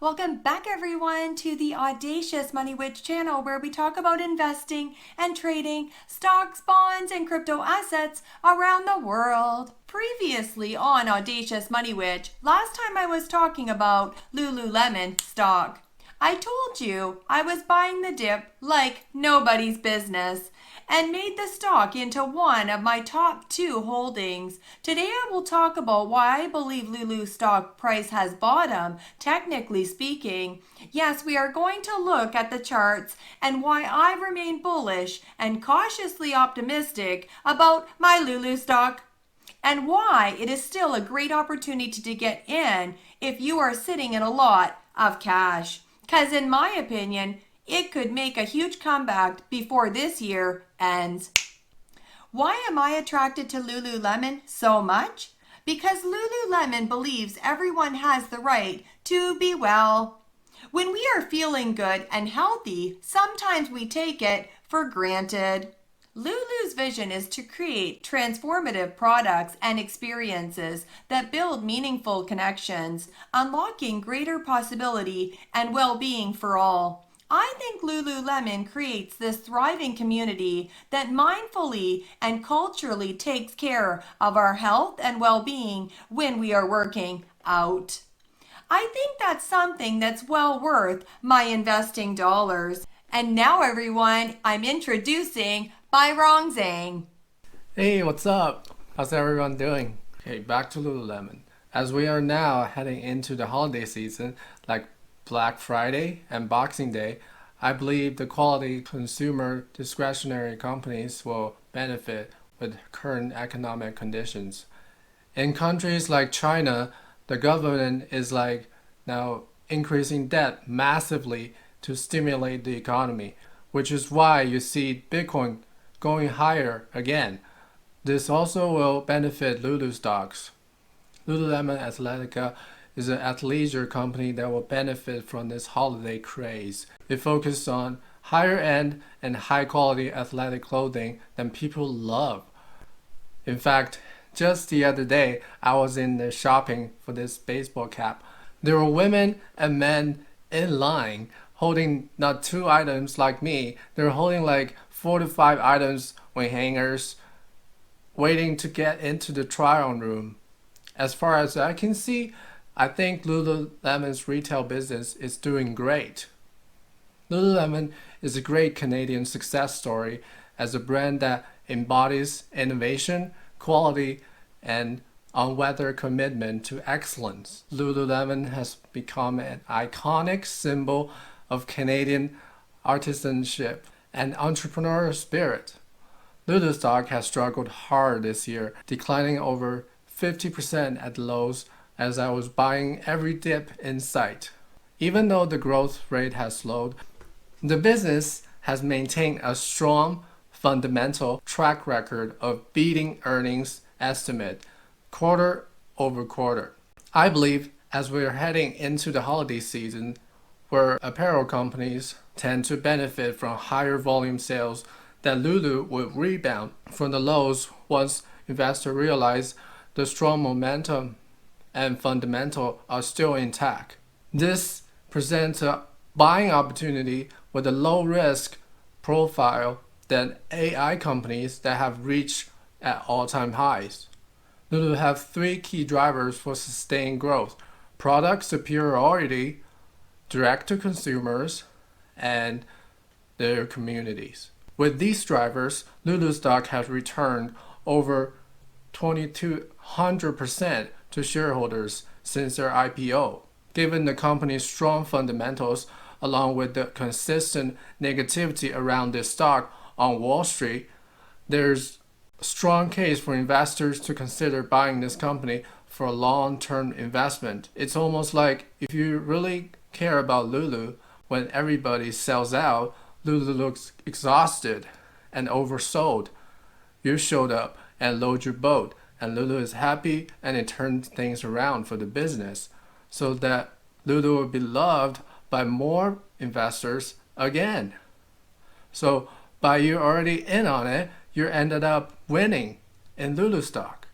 Welcome back everyone to the Audacious Money Witch channel where we talk about investing and trading stocks, bonds, and crypto assets around the world. Previously on Audacious Money Witch, last time I was talking about Lululemon stock. I told you I was buying the dip like nobody's business and made the stock into one of my top 2 holdings. Today I will talk about why I believe Lulu stock price has bottomed, technically speaking. Yes, we are going to look at the charts and why I remain bullish and cautiously optimistic about my Lulu stock, and why it is still a great opportunity to get in if you are sitting in a lot of cash. Because in my opinion, it could make a huge comeback before this year ends. Why am I attracted to Lululemon so much? Because Lululemon believes everyone has the right to be well. When we are feeling good and healthy, sometimes we take it for granted. Lulu's vision is to create transformative products and experiences that build meaningful connections, unlocking greater possibility and well-being for all. I think Lululemon creates this thriving community that mindfully and culturally takes care of our health and well-being when we are working out. I think that's something that's well worth my investing dollars. And now everyone, I'm introducing Cheryl Zhang. Hey, what's up? How's everyone doing? Okay, back to Lululemon. As we are now heading into the holiday season, like Black Friday and Boxing Day, I believe the quality consumer discretionary companies will benefit with current economic conditions. In countries like China, the government is now increasing debt massively to stimulate the economy, which is why you see Bitcoin going higher again. This also will benefit Lulu stocks. Lululemon Athletica is an athleisure company that will benefit from this holiday craze. It focuses on higher end and high quality athletic clothing that people love. In fact, just the other day, I was in the shopping for this baseball cap. There were women and men in line holding not 2 items like me. They're holding like 4 to 5 items with hangers, waiting to get into the trial room. As far as I can see, I think Lululemon's retail business is doing great. Lululemon is a great Canadian success story as a brand that embodies innovation, quality, and unwavering commitment to excellence. Lululemon has become an iconic symbol of Canadian artisanship and entrepreneurial spirit. Lulu stock has struggled hard this year, declining over 50% at lows as I was buying every dip in sight. Even though the growth rate has slowed, the business has maintained a strong fundamental track record of beating earnings estimate quarter over quarter. I believe as we're heading into the holiday season, where apparel companies tend to benefit from higher volume sales, that Lulu will rebound from the lows once investors realize the strong momentum and fundamental are still intact. This presents a buying opportunity with a low risk profile than AI companies that have reached at all-time highs. Lulu have 3 key drivers for sustained growth: product superiority, direct to consumers, and their communities. With these drivers, Lulu stock has returned over 2,200% to shareholders since their IPO. Given the company's strong fundamentals, along with the consistent negativity around this stock on Wall Street, there's a strong case for investors to consider buying this company for a long-term investment. It's almost like if you really care about Lulu, when everybody sells out, Lulu looks exhausted and oversold. You showed up and load your boat, and Lulu is happy, and it turns things around for the business so that Lulu will be loved by more investors again. So by you already in on it, you ended up winning in Lulu stock.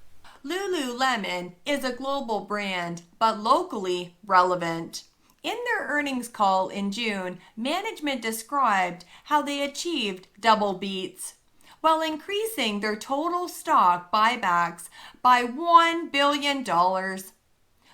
Lululemon is a global brand, but locally relevant. In their earnings call in June, management described how they achieved double beats while increasing their total stock buybacks by $1 billion.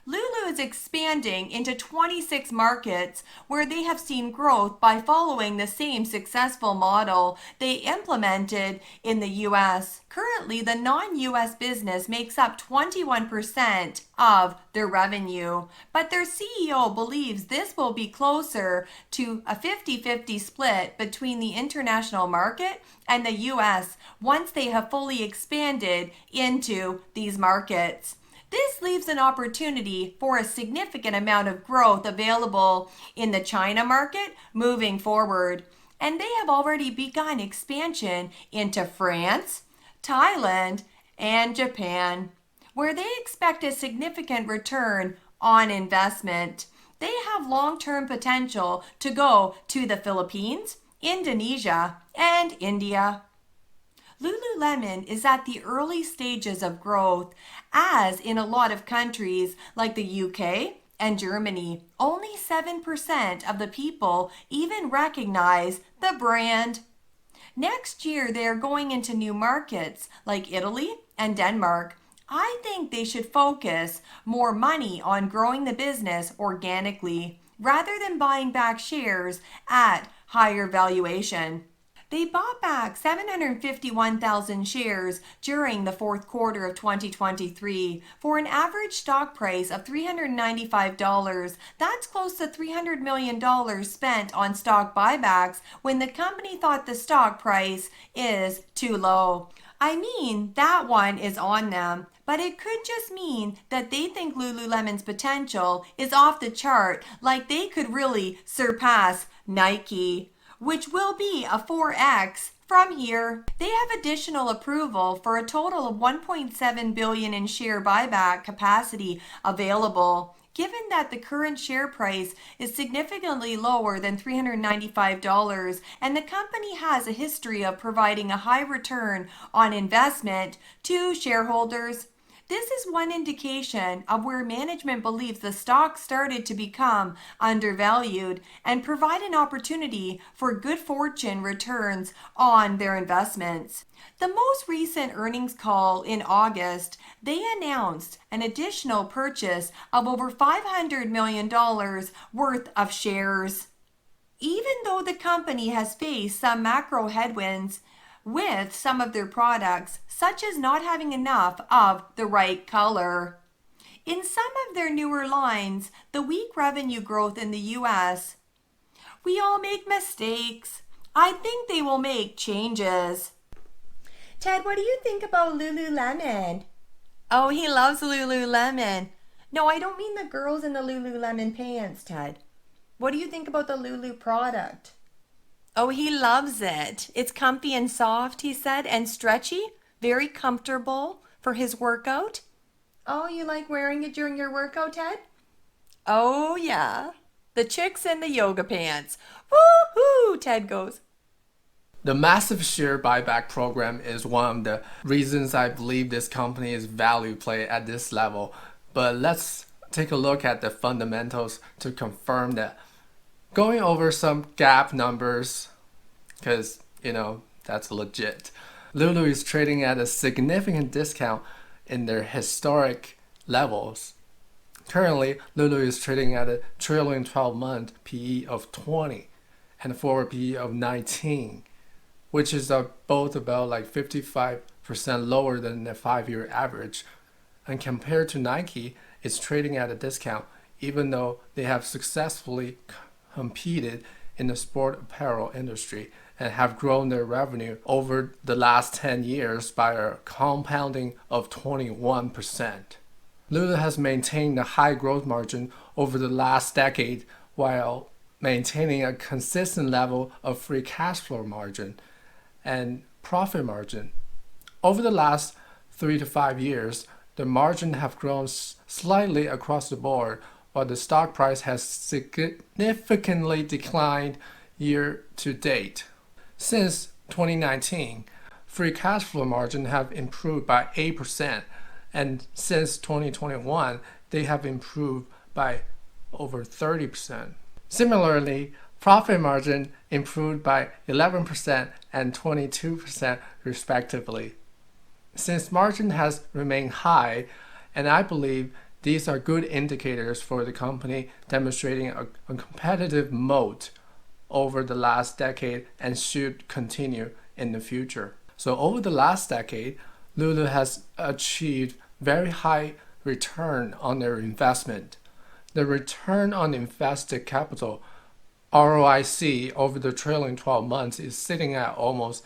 Lulu is expanding into 26 markets where they have seen growth by following the same successful model they implemented in the US. Currently, the non-US business makes up 21% of their revenue, but their CEO believes this will be closer to a 50-50 split between the international market and the US once they have fully expanded into these markets. This leaves an opportunity for a significant amount of growth available in the China market moving forward. And they have already begun expansion into France, Thailand, and Japan, where they expect a significant return on investment. They have long-term potential to go to the Philippines, Indonesia, and India. Lululemon is at the early stages of growth, as in a lot of countries like the UK and Germany, only 7% of the people even recognize the brand. Next year, they are going into new markets like Italy and Denmark. I think they should focus more money on growing the business organically rather than buying back shares at higher valuation. They bought back 751,000 shares during the fourth quarter of 2023 for an average stock price of $395. That's close to $300 million spent on stock buybacks when the company thought the stock price is too low. I mean, that one is on them, but it could just mean that they think Lululemon's potential is off the chart, like they could really surpass Nike, which will be a 4x from here. They have additional approval for a total of $1.7 billion in share buyback capacity available. Given that the current share price is significantly lower than $395 and the company has a history of providing a high return on investment to shareholders, this is one indication of where management believes the stock started to become undervalued and provide an opportunity for good fortune returns on their investments. The most recent earnings call in August, they announced an additional purchase of over $500 million worth of shares. Even though the company has faced some macro headwinds with some of their products, such as not having enough of the right color. In some of their newer lines, the weak revenue growth in the US, we all make mistakes. I think they will make changes. Ted, what do you think about Lululemon? Oh, he loves Lululemon. No, I don't mean the girls in the Lululemon pants, Ted. What do you think about the Lulu product? Oh, he loves it. It's comfy and soft, he said, and stretchy. Very comfortable for his workout. Oh, you like wearing it during your workout, Ted? Oh, yeah. The chicks in the yoga pants. Woo-hoo, Ted goes. The massive share buyback program is one of the reasons I believe this company is value play at this level. But let's take a look at the fundamentals to confirm that. Going over some GAAP numbers, because, that's legit. Lulu is trading at a significant discount in their historic levels. Currently, Lulu is trading at a trailing 12-month PE of 20 and a forward PE of 19, which is both about like 55% lower than the 5-year average. And compared to Nike, it's trading at a discount, even though they have successfully competed in the sport apparel industry and have grown their revenue over the last 10 years by a compounding of 21%. Lulu has maintained a high growth margin over the last decade while maintaining a consistent level of free cash flow margin and profit margin. Over the last 3 to 5 years, the margin have grown slightly across the board, while the stock price has significantly declined year to date. Since 2019, free cash flow margin have improved by 8%, and since 2021, they have improved by over 30%. Similarly, profit margin improved by 11% and 22% respectively. Since margin has remained high, and I believe these are good indicators for the company demonstrating a competitive moat over the last decade and should continue in the future. So over the last decade, LULU has achieved very high return on their investment. The return on invested capital, ROIC, over the trailing 12 months is sitting at almost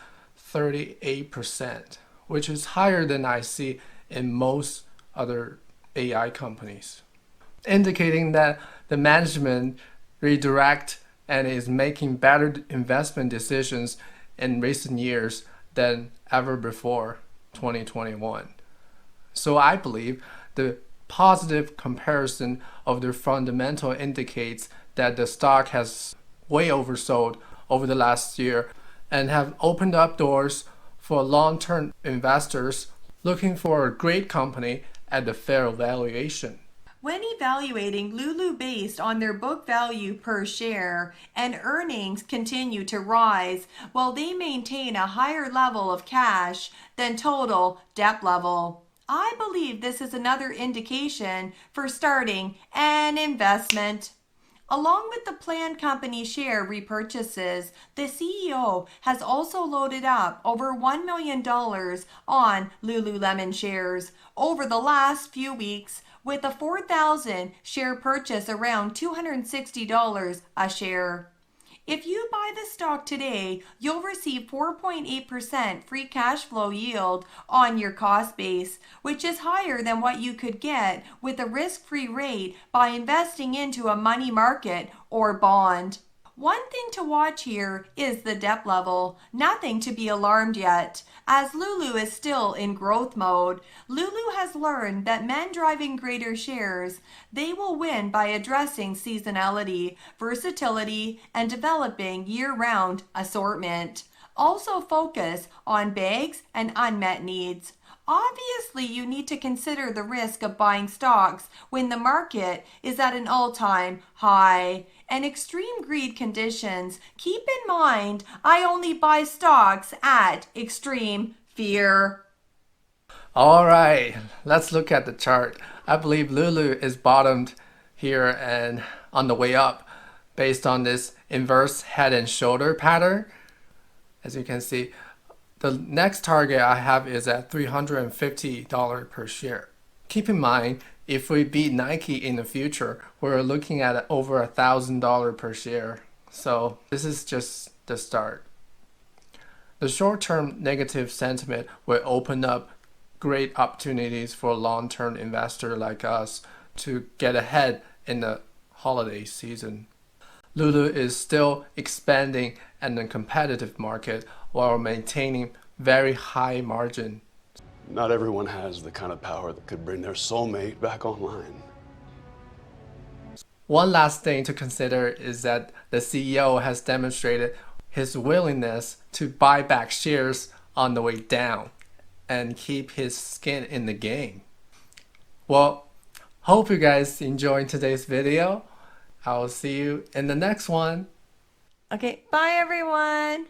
38%, which is higher than I see in most other AI companies, indicating that the management redirect and is making better investment decisions in recent years than ever before 2021. So I believe the positive comparison of their fundamental indicates that the stock has way oversold over the last year and have opened up doors for long-term investors looking for a great company at the fair valuation. When evaluating LULU based on their book value per share and earnings continue to rise while they maintain a higher level of cash than total debt level, I believe this is another indication for starting an investment. Along with the planned company share repurchases, the CEO has also loaded up over $1 million on Lululemon shares over the last few weeks, with a 4,000 share purchase around $260 a share. If you buy the stock today, you'll receive 4.8% free cash flow yield on your cost base, which is higher than what you could get with a risk-free rate by investing into a money market or bond. One thing to watch here is the debt level. Nothing to be alarmed yet, as Lulu is still in growth mode. Lulu has learned that men driving greater shares, they will win by addressing seasonality, versatility, and developing year-round assortment. Also focus on bags and unmet needs. Obviously, you need to consider the risk of buying stocks when the market is at an all-time high and extreme greed conditions. Keep in mind, I only buy stocks at extreme fear. All right, let's look at the chart. I believe Lulu is bottomed here and on the way up based on this inverse head and shoulder pattern. As you can see, the next target I have is at $350 per share. Keep in mind, if we beat Nike in the future, we're looking at over $1,000 per share. So this is just the start. The short-term negative sentiment will open up great opportunities for a long-term investor like us to get ahead in the holiday season. Lulu is still expanding in a competitive market while maintaining very high margin. Not everyone has the kind of power that could bring their soulmate back online. One last thing to consider is that the CEO has demonstrated his willingness to buy back shares on the way down and keep his skin in the game. Well, hope you guys enjoyed today's video. I will see you in the next one. Okay, bye everyone.